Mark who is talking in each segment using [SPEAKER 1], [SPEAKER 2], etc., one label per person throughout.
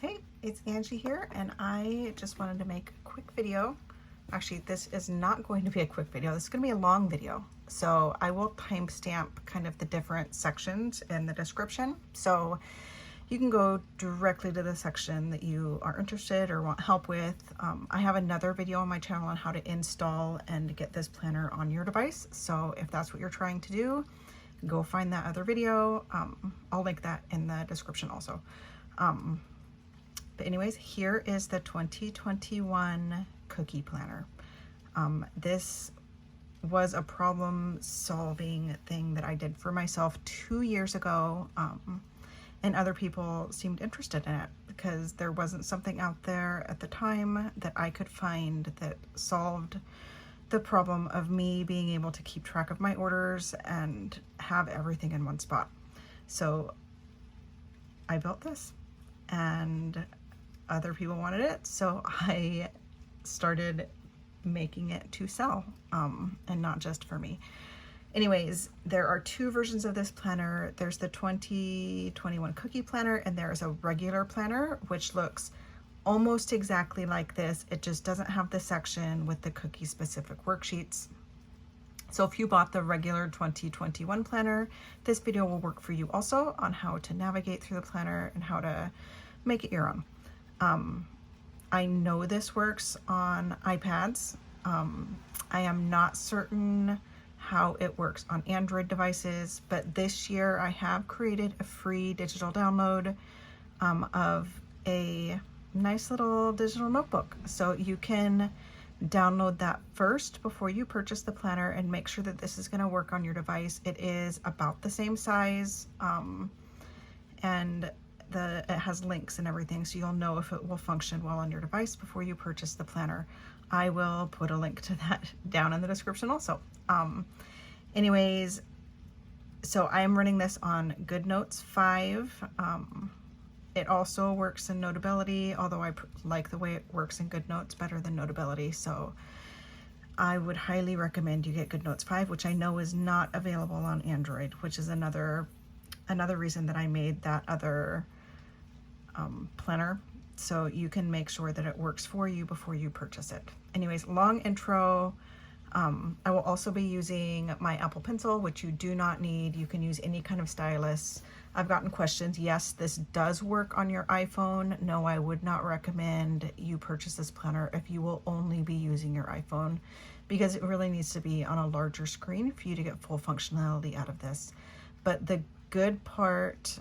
[SPEAKER 1] Hey, it's Angie here, and I just wanted to make a quick video. Actually, this is not going to be a quick video. This is going to be a long video. So I will timestamp kind of the different sections in the description. So you can go directly to the section that you are interested or want help with. I have another video on my channel on how to install and get this planner on your device. So if that's what you're trying to do, go find that other video. I'll link that in the description also. But anyways, here is the 2021 cookie planner. This was a problem solving thing that I did for myself 2 years ago. And other people seemed interested in it because there wasn't something out there at the time that I could find that solved the problem of me being able to keep track of my orders and have everything in one spot. So I built this and other people wanted it, so I started making it to sell, and not just for me. Anyways, there are two versions of this planner. There's the 2021 cookie planner, and there is a regular planner, which looks almost exactly like this. It just doesn't have the section with the cookie specific worksheets. So if you bought the regular 2021 planner, this video will work for you also on how to navigate through the planner and how to make it your own. I know this works on iPads. I am not certain how it works on Android devices, but this year I have created a free digital download of a nice little digital notebook. So you can download that first before you purchase the planner and make sure that this is going to work on your device. It is about the same size, and it has links and everything, so you'll know if it will function well on your device before you purchase the planner. I will put a link to that down in the description also. Anyways, so I am running this on GoodNotes 5. It also works in Notability, although I like the way it works in GoodNotes better than Notability, so I would highly recommend you get GoodNotes 5, which I know is not available on Android, which is another reason that I made that other planner, so you can make sure that it works for you before you purchase it. Anyways, long intro. I will also be using my Apple Pencil, which you do not need. You can use any kind of stylus. I've gotten questions. Yes, this does work on your iPhone. No, I would not recommend you purchase this planner if you will only be using your iPhone, because it really needs to be on a larger screen for you to get full functionality out of this. But the good part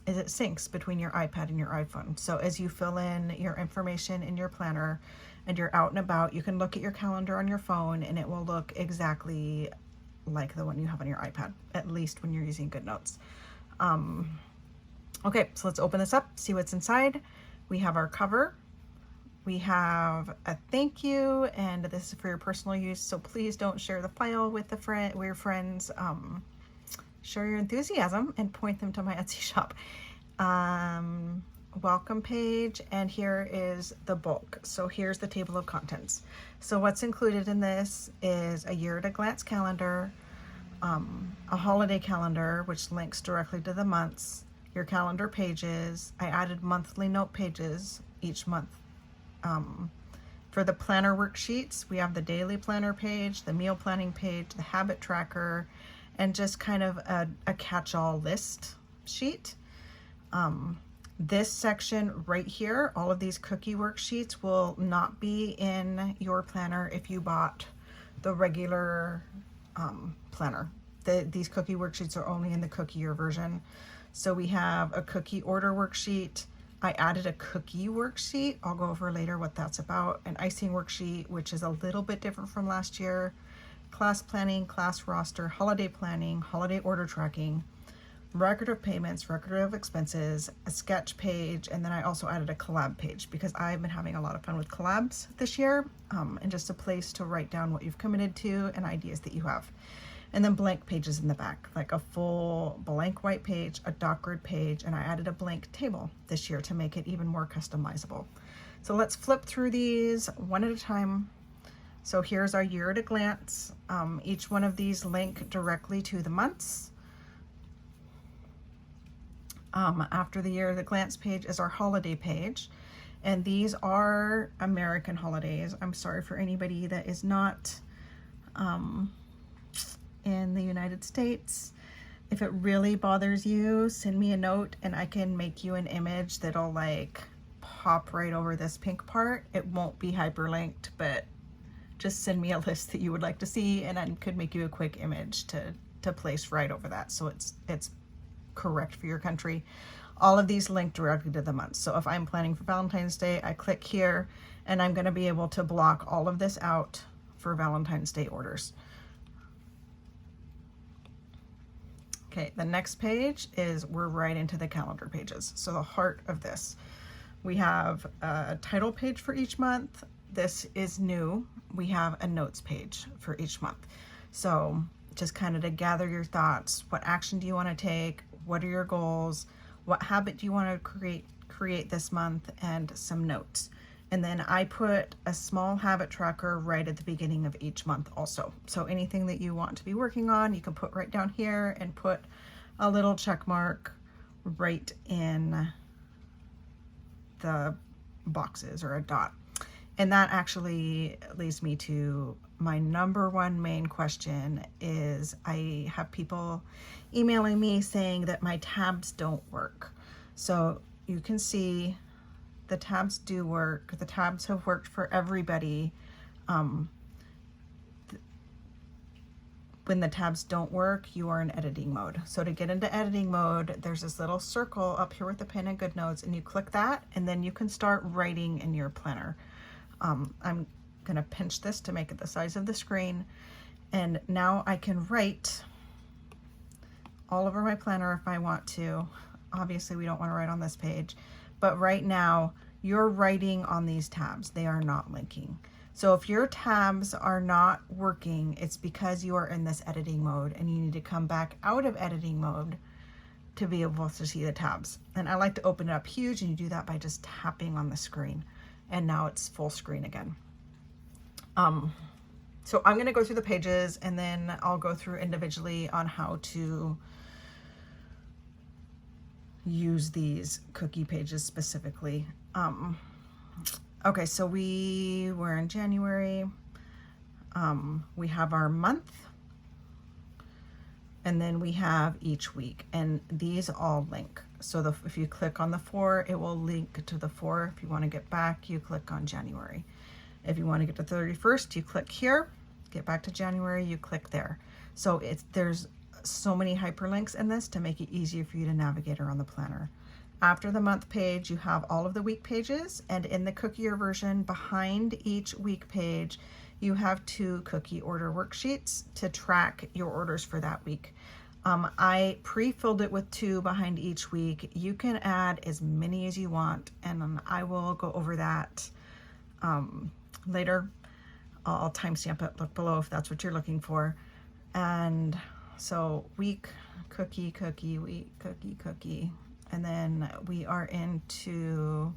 [SPEAKER 1] is it syncs between your iPad and your iPhone. So as you fill in your information in your planner and you're out and about, you can look at your calendar on your phone and it will look exactly like the one you have on your iPad, at least when you're using GoodNotes. Okay, so let's open this up, see what's inside. We have our cover. We have a thank you, and this is for your personal use, so please don't share the file with your friends. Share your enthusiasm and point them to my Etsy shop. Welcome page, and here is the bulk. So here's the table of contents. So what's included in this is a year at a glance calendar, a holiday calendar, which links directly to the months, your calendar pages. I added monthly note pages each month. For the planner worksheets, we have the daily planner page, the meal planning page, the habit tracker, and just kind of a catch-all list sheet. This section right here, all of these cookie worksheets will not be in your planner if you bought the regular planner. These cookie worksheets are only in the cookie year version. So we have a cookie order worksheet. I added a cookie worksheet. I'll go over later what that's about. An icing worksheet, which is a little bit different from last year. Class planning, class roster, holiday planning, holiday order tracking, record of payments, record of expenses, a sketch page, and then I also added a collab page because I've been having a lot of fun with collabs this year, and just a place to write down what you've committed to and ideas that you have. And then blank pages in the back, like a full blank white page, a doc grid page, and I added a blank table this year to make it even more customizable. So let's flip through these one at a time. So here's our year at a glance. Each one of these link directly to the months. After the year of the glance page is our holiday page. And these are American holidays. I'm sorry for anybody that is not in the United States. If it really bothers you, send me a note and I can make you an image that'll like pop right over this pink part. It won't be hyperlinked, but just send me a list that you would like to see and I could make you a quick image to place right over that so it's correct for your country. All of these link directly to the months. So if I'm planning for Valentine's Day, I click here and I'm going to be able to block all of this out for Valentine's Day orders. Okay, the next page is we're right into the calendar pages. So the heart of this, we have a title page for each month. This is new. We have a notes page for each month. So just kind of to gather your thoughts. What action do you want to take? What are your goals? What habit do you want to create this month? And some notes. And then I put a small habit tracker right at the beginning of each month also. So anything that you want to be working on, you can put right down here and put a little check mark right in the boxes or a dot. And that actually leads me to my number one main question is I have people emailing me saying that my tabs don't work. So you can see the tabs do work. The tabs have worked for everybody. When the tabs don't work, you are in editing mode. So to get into editing mode, there's this little circle up here with the pin and good notes, and you click that, and then you can start writing in your planner. I'm gonna pinch this to make it the size of the screen, and now I can write all over my planner if I want to. Obviously, we don't want to write on this page, but right now you're writing on these tabs. They are not linking. So if your tabs are not working, it's because you are in this editing mode and you need to come back out of editing mode to be able to see the tabs. And I like to open it up huge, and you do that by just tapping on the screen. And now it's full screen again. So I'm gonna go through the pages and then I'll go through individually on how to use these cookie pages specifically. Okay, so we're in January. We have our month, and then we have each week, and these all link. So if you click on the 4, it will link to the 4. If you want to get back, you click on January. If you want to get to 31st, you click here. Get back to January, you click there. So there's so many hyperlinks in this to make it easier for you to navigate around the planner. After the month page, you have all of the week pages, and in the cookier version, behind each week page, you have 2 cookie order worksheets to track your orders for that week. I pre-filled it with 2 behind each week. You can add as many as you want, and I will go over that later. I'll timestamp it, look below if that's what you're looking for. And so week, cookie, cookie, week, cookie, cookie. And then we are into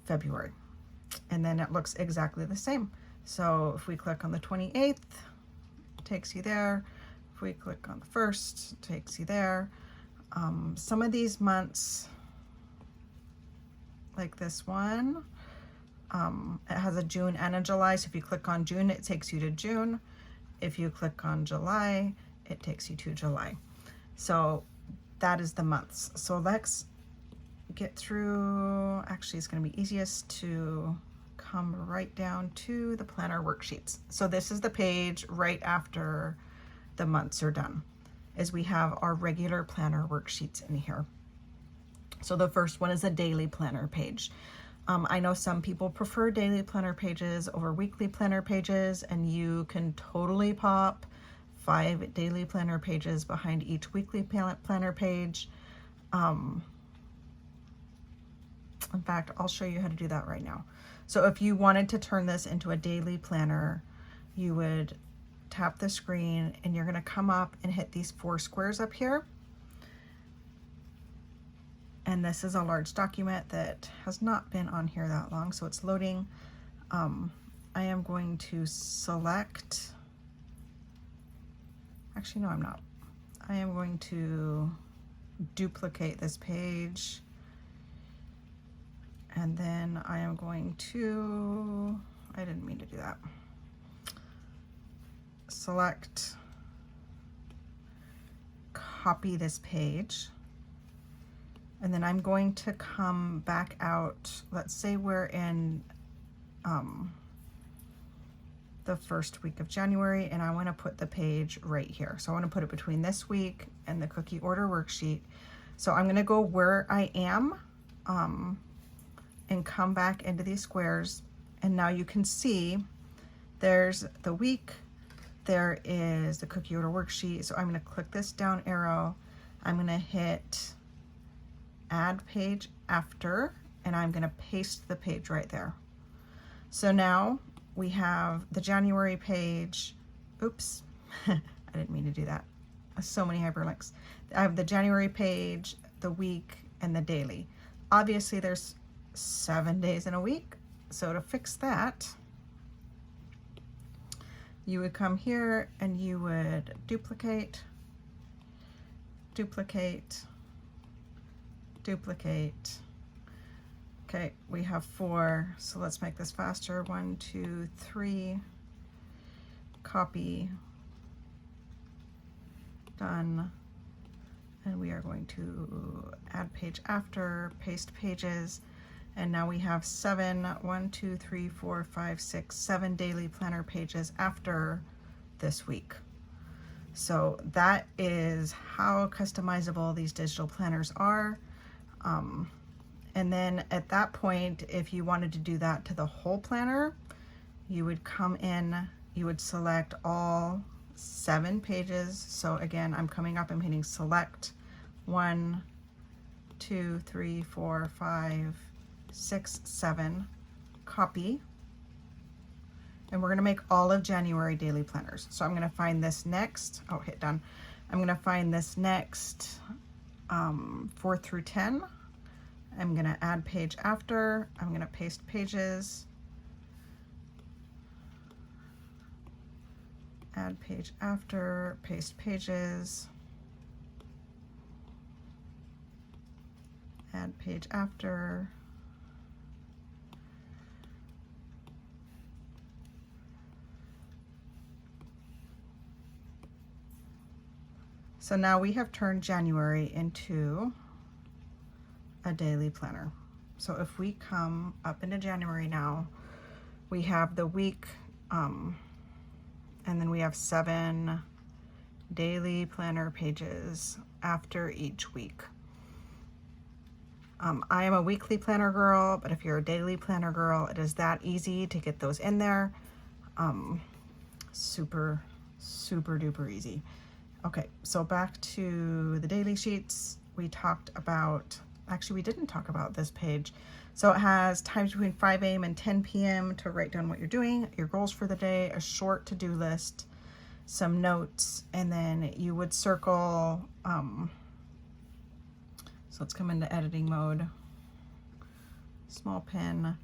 [SPEAKER 1] February. And then it looks exactly the same. So if we click on the 28th, it takes you there. If we click on the 1st, it takes you there. Some of these months, like this one, it has a June and a July. So if you click on June, it takes you to June. If you click on July, it takes you to July. So that is the months. So let's get through, actually it's gonna be easiest to come right down to the planner worksheets. So this is the page right after the months are done, is we have our regular planner worksheets in here. So the first one is a daily planner page. I know some people prefer daily planner pages over weekly planner pages, and you can totally pop 5 daily planner pages behind each weekly planner page. In fact, I'll show you how to do that right now. So if you wanted to turn this into a daily planner, you would tap the screen and you're gonna come up and hit these 4 squares up here. And this is a large document that has not been on here that long, so it's loading. I am going to select, actually no, I'm not. I am going to duplicate this page, and then I am going to, I didn't mean to do that, select, copy this page, and then I'm going to come back out. Let's say we're in the first week of January, and I want to put the page right here. So I want to put it between this week and the cookie order worksheet. So I'm going to go where I am and come back into these squares, and now you can see there's the week, there is the cookie order worksheet. So I'm going to click this down arrow, I'm going to hit add page after, and I'm going to paste the page right there. So now we have the January page. Oops, I didn't mean to do that. So many hyperlinks. I have the January page, the week, and the daily. Obviously there's 7 days in a week, so to fix that, you would come here and you would duplicate, duplicate, duplicate. Okay, we have 4, so let's make this faster. 1, 2, 3, copy, done. And we are going to add page after, paste pages, and now we have 7, 1, 2, 3, 4, 5, 6, 7 daily planner pages after this week. So that is how customizable these digital planners are. And then at that point, if you wanted to do that to the whole planner, you would come in, you would select all 7 pages. So again, I'm coming up, I'm hitting select 1, 2, 3, 4, 5, 6, 7, copy. And we're gonna make all of January daily planners. So I'm gonna find this next, oh, hit done. I'm gonna find this next 4 through 10. I'm gonna add page after, I'm gonna paste pages, add page after, paste pages, add page after, so now we have turned January into a daily planner. So if we come up into January now, we have the week, and then we have 7 daily planner pages after each week. I am a weekly planner girl, but if you're a daily planner girl, it is that easy to get those in there. Super, super duper easy. Okay, so back to the daily sheets. We talked about, actually we didn't talk about this page. So it has times between 5 a.m. and 10 p.m. to write down what you're doing, your goals for the day, a short to-do list, some notes, and then you would circle, so let's come into editing mode, small pen,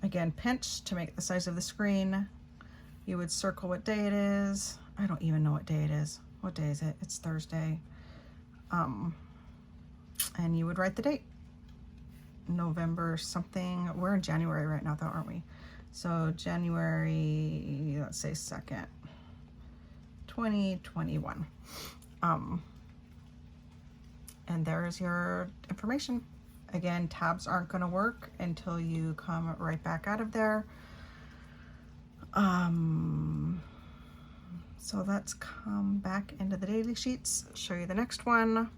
[SPEAKER 1] again, pinch to make the size of the screen. You would circle what day it is. I don't even know what day it is. What day is it? It's Thursday. And you would write the date. November something. We're in January right now though, aren't we? So January, let's say 2nd, 2021. And there's your information. Again, tabs aren't going to work until you come right back out of there. So let's come back into the daily sheets, show you the next one.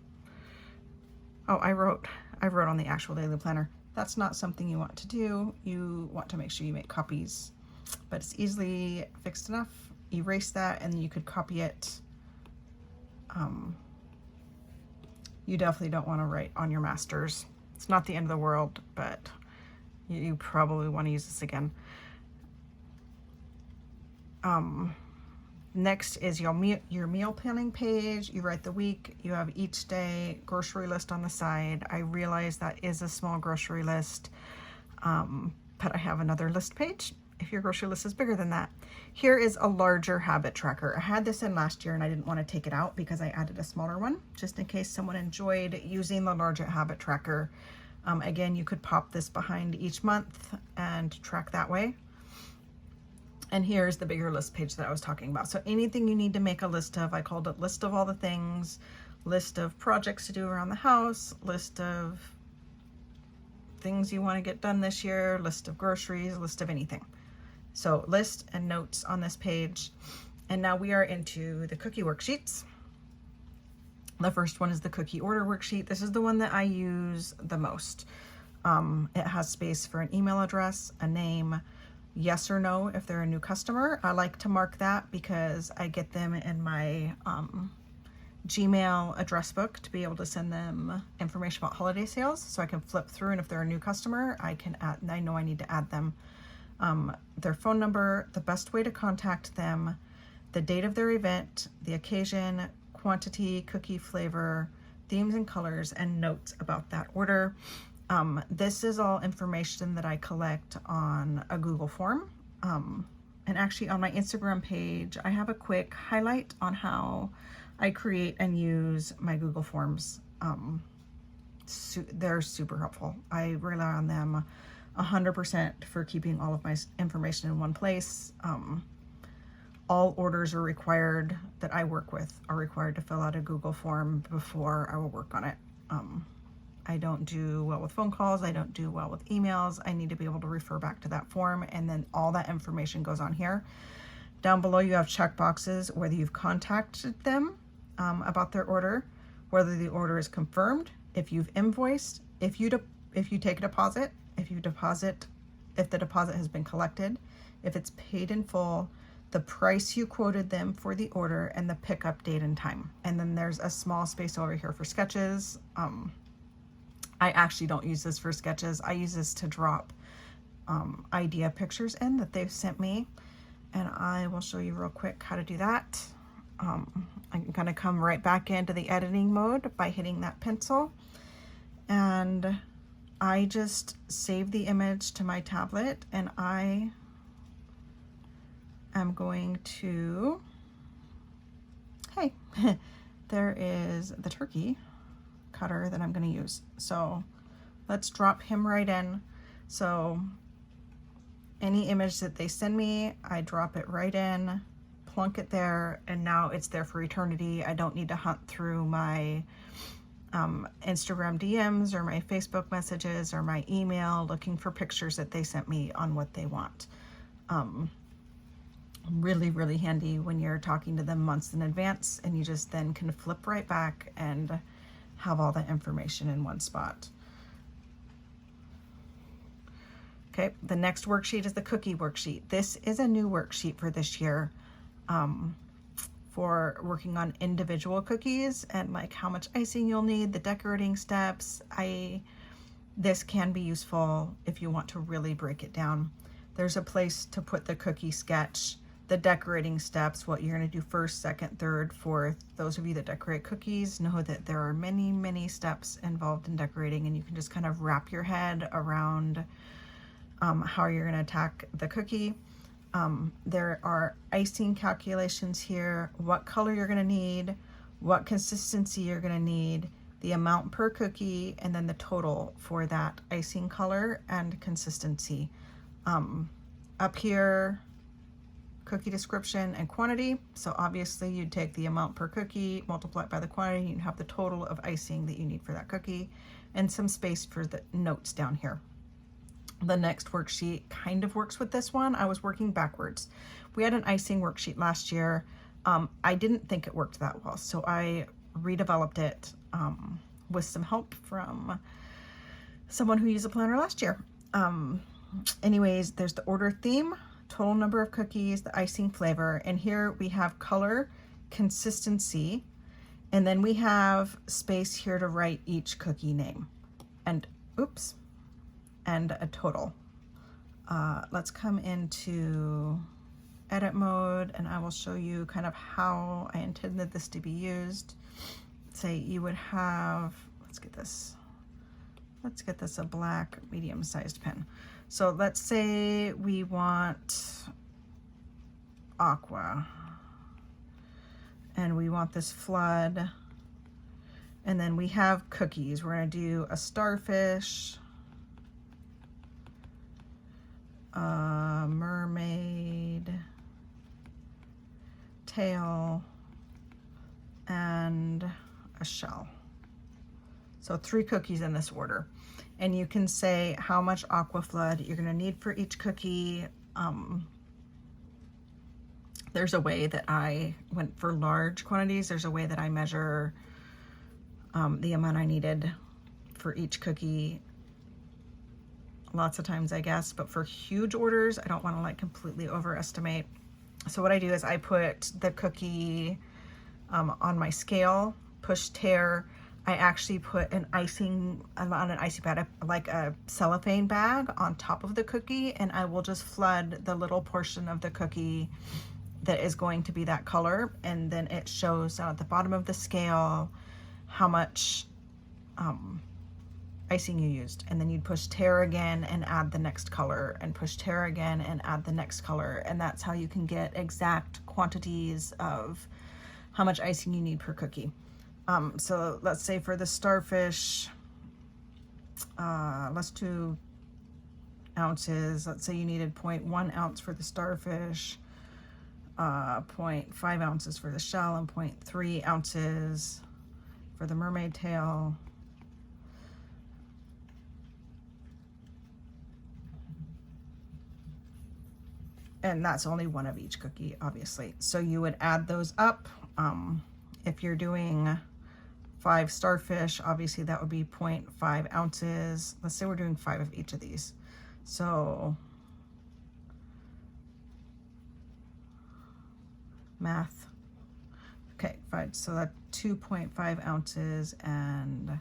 [SPEAKER 1] Oh, I wrote on the actual daily planner. That's not something you want to do. You want to make sure you make copies, but it's easily fixed enough. Erase that and you could copy it. You definitely don't want to write on your masters. It's not the end of the world, but you probably want to use this again. Next is your meal planning page. You write the week, you have each day, grocery list on the side. I realize that is a small grocery list, but I have another list page if your grocery list is bigger than that. Here is a larger habit tracker. I had this in last year and I didn't want to take it out because I added a smaller one, just in case someone enjoyed using the larger habit tracker. Again, you could pop this behind each month and track that way. And here's the bigger list page that I was talking about. So anything you need to make a list of, I called it list of all the things, list of projects to do around the house, list of things you want to get done this year, list of groceries, list of anything. So list and notes on this page. And now we are into the cookie worksheets. The first one is the cookie order worksheet. This is the one that I use the most. It has space for an email address, a name, yes or no if they're a new customer. I like to mark that because I get them in my Gmail address book to be able to send them information about holiday sales, so I can flip through, and if they're a new customer, I can add, I know I need to add them. Their phone number, the best way to contact them, the date of their event, the occasion, quantity, cookie flavor, themes and colors, and notes about that order. This is all information that I collect on a Google form. And actually on my Instagram page, I have a quick highlight on how I create and use my Google Forms. They're super helpful. I rely on them 100% for keeping all of my information in one place. All orders are required that I work with are required to fill out a Google form before I will work on it. I don't do well with phone calls. I don't do well with emails. I need to be able to refer back to that form, and then all that information goes on here. Down below you have check boxes, whether you've contacted them about their order, whether the order is confirmed, if you've invoiced, if you take a deposit, if the deposit has been collected, if it's paid in full, the price you quoted them for the order, and the pickup date and time. And then there's a small space over here for sketches. I actually don't use this for sketches. I use this to drop idea pictures in that they've sent me. And I will show you real quick how to do that. I'm gonna come right back into the editing mode by hitting that pencil. And I just save the image to my tablet, and I am going to, hey, there is the turkey cutter that I'm going to use. So let's drop him right in. So any image that they send me, I drop it right in, plunk it there, and now it's there for eternity. I don't need to hunt through my Instagram DMs or my Facebook messages or my email looking for pictures that they sent me on what they want. Really, really handy when you're talking to them months in advance, and you just then can flip right back and have all the information in one spot. Okay, the next worksheet is the cookie worksheet. This is a new worksheet for this year for working on individual cookies and like how much icing you'll need, the decorating steps. This can be useful if you want to really break it down. There's a place to put the cookie sketch, the decorating steps, what you're going to do first, second, third, fourth. Those of you that decorate cookies know that there are many, many steps involved in decorating, and you can just kind of wrap your head around how you're going to attack the cookie. There are icing calculations here, what color you're going to need, what consistency you're going to need, the amount per cookie, and then the total for that icing color and consistency. Up here, cookie description and quantity. So obviously you'd take the amount per cookie, multiply it by the quantity, you'd have the total of icing that you need for that cookie, and some space for the notes down here. The next worksheet kind of works with this one. I was working backwards. We had an icing worksheet last year. I didn't think it worked that well, so I redeveloped it with some help from someone who used a planner last year. Anyways, there's the order theme, total number of cookies, the icing flavor, and here we have color, consistency, and then we have space here to write each cookie name, and oops, and a total. Let's come into edit mode, and I will show you kind of how I intended this to be used. Say you would have, let's get this let's get this a black medium-sized pen. So let's say we want aqua and we want this flood, and then we have cookies. We're going to do a starfish, a mermaid tail, and a shell. So 3 cookies in this order. And you can say how much aqua flood you're going to need for each cookie. There's a way that I went for large quantities. There's a way that I measure the amount I needed for each cookie lots of times, I guess. But for huge orders, I don't want to like completely overestimate. So what I do is I put the cookie on my scale, push tear. I actually put an icing on an icing pad, like a cellophane bag on top of the cookie, and I will just flood the little portion of the cookie that is going to be that color, and then it shows down at the bottom of the scale how much icing you used. And then you'd push tear again and add the next color, and push tear again and add the next color, and that's how you can get exact quantities of how much icing you need per cookie. So let's say for the starfish, let's do ounces. Let's say you needed 0.1 ounce for the starfish, 0.5 ounces for the shell, and 0.3 ounces for the mermaid tail. And that's only one of each cookie, obviously. So you would add those up. If you're doing 5 starfish, obviously that would be 0.5 ounces. Let's say we're doing 5 of each of these. So math. Okay, 5. So that's 2.5 ounces and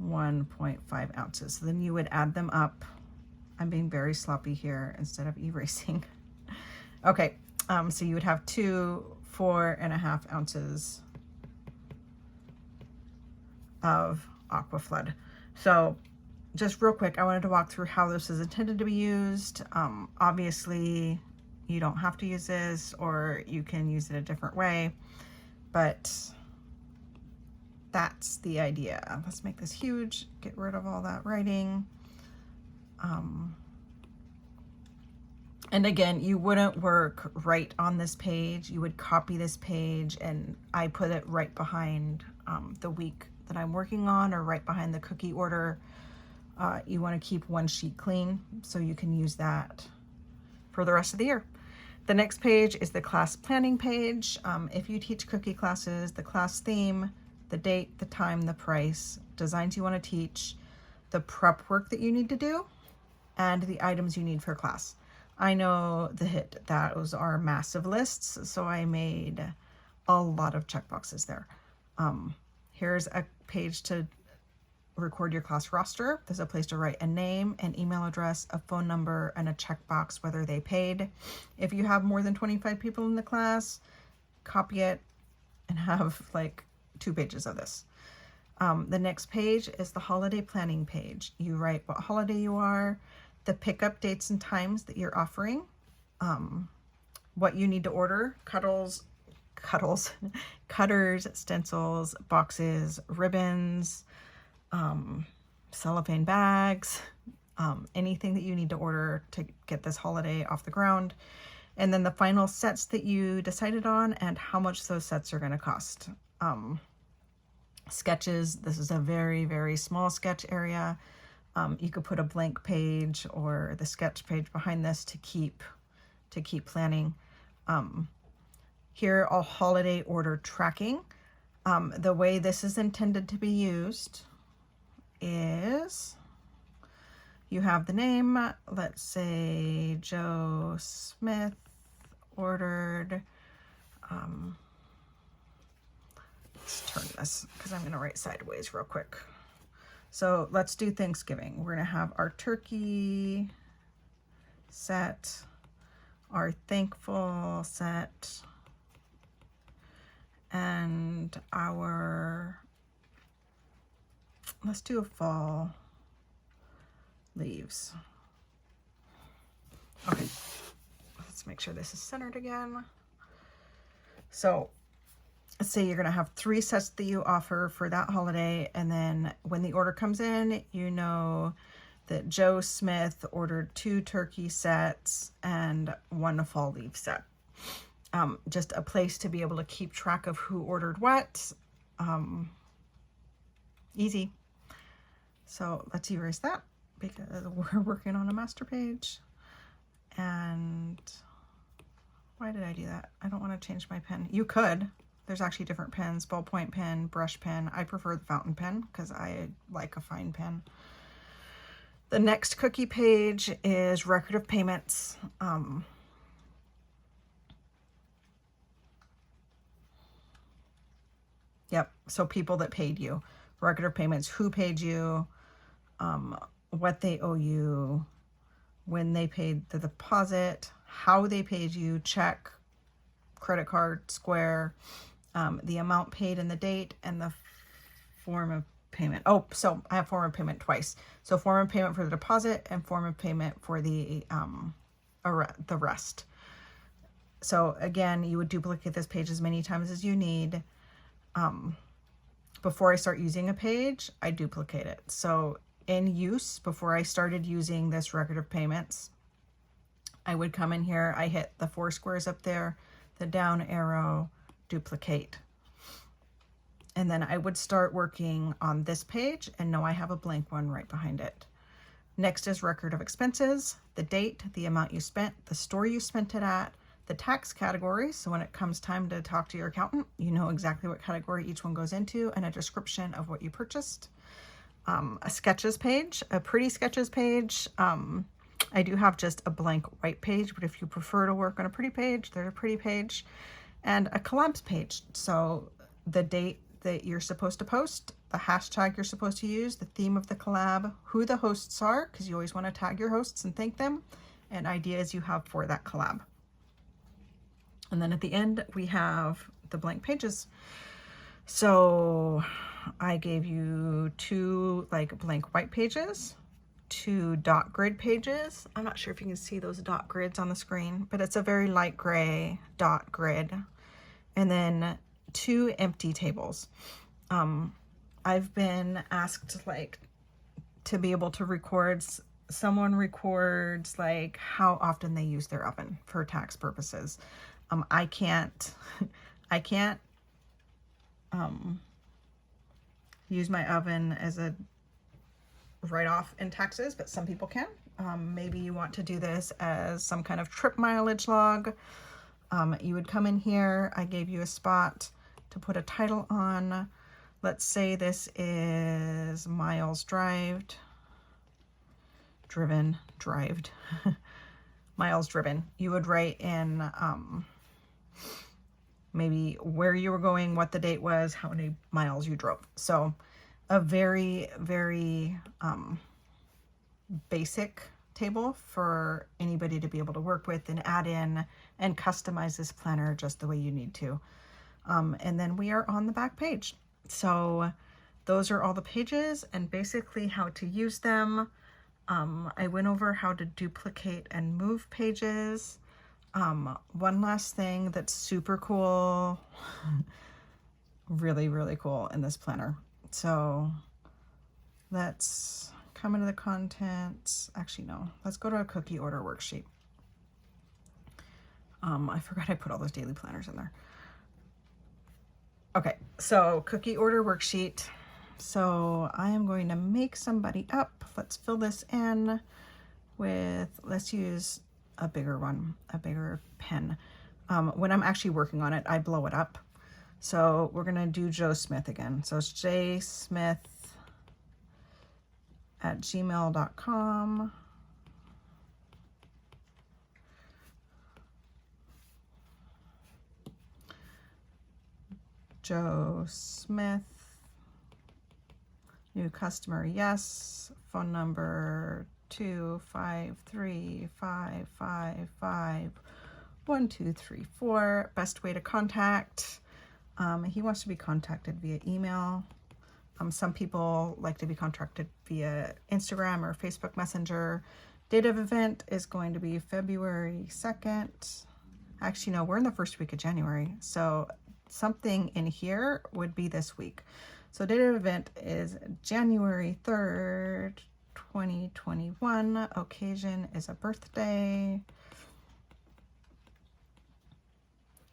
[SPEAKER 1] 1.5 ounces. So then you would add them up. I'm being very sloppy here instead of erasing. Okay, so you would have 4.5 ounces of aqua flood. So just real quick, I wanted to walk through how this is intended to be used. Obviously, you don't have to use this, or you can use it a different way, but that's the idea. Let's make this huge, get rid of all that writing. And again, you wouldn't work right on this page. You would copy this page, and I put it right behind the week that I'm working on, or right behind the cookie order. You want to keep one sheet clean so you can use that for the rest of the year. The next page is the class planning page. If you teach cookie classes, the class theme, the date, the time, the price, designs you want to teach, the prep work that you need to do, and the items you need for class. I know that those are massive lists, so I made a lot of checkboxes there. Here's a page to record your class roster. There's a place to write a name, an email address, a phone number, and a checkbox whether they paid. If you have more than 25 people in the class, copy it and have like 2 pages of this. The next page is the holiday planning page. You write what holiday you are, the pickup dates and times that you're offering, what you need to order, cutters, stencils, boxes, ribbons, cellophane bags, anything that you need to order to get this holiday off the ground. And then the final sets that you decided on and how much those sets are going to cost. Sketches, this is a very, very small sketch area. You could put a blank page or the sketch page behind this to keep planning. Here, all holiday order tracking. The way this is intended to be used is you have the name, let's say Joe Smith ordered, let's turn this because I'm going to write sideways real quick. So let's do Thanksgiving. We're going to have our turkey set, our thankful set, and our, let's do a fall. leaves. Okay, let's make sure this is centered again. So let's say you're going to have 3 sets that you offer for that holiday, and then when the order comes in, you know that Joe Smith ordered 2 turkey sets and 1 fall leaf set. Just a place to be able to keep track of who ordered what. Easy. So let's erase that because we're working on a master page. And why did I do that? I don't want to change my pen. You could. There's actually different pens, ballpoint pen, brush pen. I prefer the fountain pen because I like a fine pen. The next cookie page is record of payments. Yep, so people that paid you. Record of payments, who paid you, what they owe you, when they paid the deposit, how they paid you, check, credit card, Square, the amount paid and the date, and the form of payment. Oh, so I have form of payment twice. So form of payment for the deposit and form of payment for the rest. So again, you would duplicate this page as many times as you need. Before I start using a page, I duplicate it. So in use, before I started using this record of payments, I would come in here, I hit the 4 squares up there, the down arrow, duplicate. And then I would start working on this page, and no, I have a blank one right behind it. Next is record of expenses, the date, the amount you spent, the store you spent it at, the tax category, so when it comes time to talk to your accountant, you know exactly what category each one goes into, and a description of what you purchased. A sketches page, a pretty sketches page. I do have just a blank white page, but if you prefer to work on a pretty page, there's a pretty page. And a collabs page, so the date that you're supposed to post, the hashtag you're supposed to use, the theme of the collab, who the hosts are, because you always want to tag your hosts and thank them, and ideas you have for that collab. And then at the end, we have the blank pages. So I gave you 2 like blank white pages, 2 dot grid pages. I'm not sure if you can see those dot grids on the screen, but it's a very light gray dot grid. And then 2 empty tables. I've been asked like to be able to record, someone records like how often they use their oven for tax purposes. I can't use my oven as a write-off in taxes, but some people can. Maybe you want to do this as some kind of trip mileage log. You would come in here. I gave you a spot to put a title on. Let's say this is miles driven, miles driven. You would write in maybe where you were going, what the date was, how many miles you drove. So a very, very basic table for anybody to be able to work with and add in and customize this planner just the way you need to. And then we are on the back page. So those are all the pages and basically how to use them. I went over how to duplicate and move pages. One last thing that's super cool, really, really cool in this planner. So let's come into the contents. Actually, no, let's go to a cookie order worksheet. I forgot I put all those daily planners in there. Okay, so cookie order worksheet. So I am going to make somebody up. Let's fill this in with, let's use a bigger one, a bigger pen. When I'm actually working on it, I blow it up. So we're gonna do Joe Smith again. So it's jsmith@gmail.com. Joe Smith, new customer, yes, phone number 25355512334. Best way to contact. He wants to be contacted via email. Some people like to be contacted via Instagram or Facebook Messenger. Date of event is going to be February 2nd. Actually, no, we're in the first week of January. So something in here would be this week. So date of event is January 3rd, 2021. Occasion is a birthday.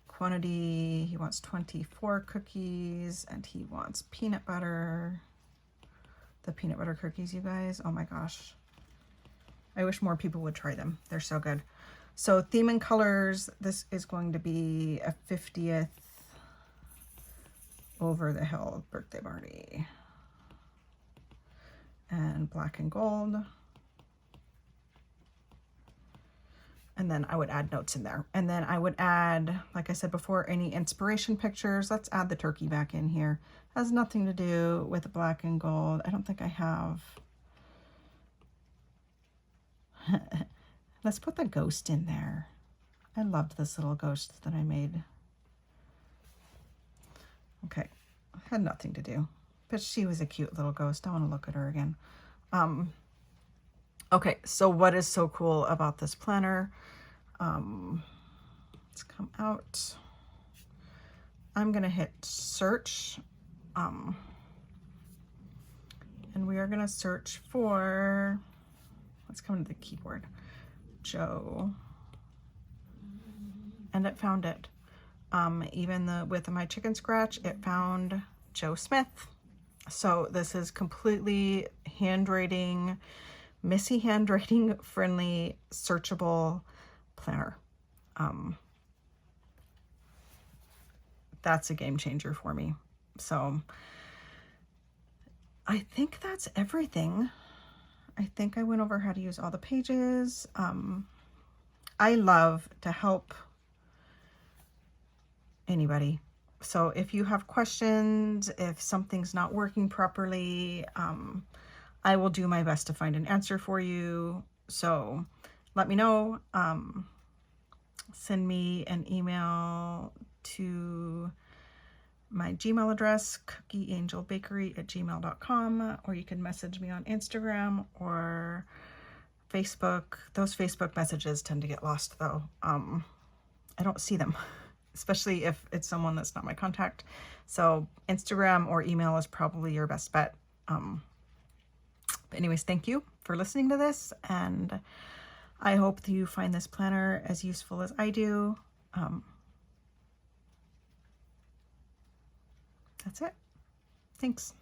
[SPEAKER 1] Quantity, he wants 24 cookies, and he wants peanut butter. The peanut butter cookies, you guys, oh my gosh. I wish more people would try them. They're so good. So theme and colors, this is going to be a 50th over the hill birthday party. And black and gold. And then I would add notes in there. And then I would add, like I said before, any inspiration pictures. Let's add the turkey back in here. Has nothing to do with the black and gold. I don't think I have. Let's put the ghost in there. I loved this little ghost that I made. Okay, had nothing to do. But she was a cute little ghost. I want to look at her again. Okay, so what is so cool about this planner? Let's come out. I'm gonna hit search, and we are gonna search for, let's come to the keyboard, Joe, and it found it. Even with my chicken scratch, it found Joe Smith. So this is completely handwriting, Missy handwriting friendly, searchable planner. That's a game changer for me. So I think that's everything. I think I went over how to use all the pages. I love to help anybody. So if you have questions, if something's not working properly, I will do my best to find an answer for you. So let me know. Send me an email to my Gmail address, cookieangelbakery@gmail.com, or you can message me on Instagram or Facebook. Those Facebook messages tend to get lost though. I don't see them, especially if it's someone that's not my contact. So Instagram or email is probably your best bet. But anyways, thank you for listening to this, and I hope that you find this planner as useful as I do. That's it. Thanks.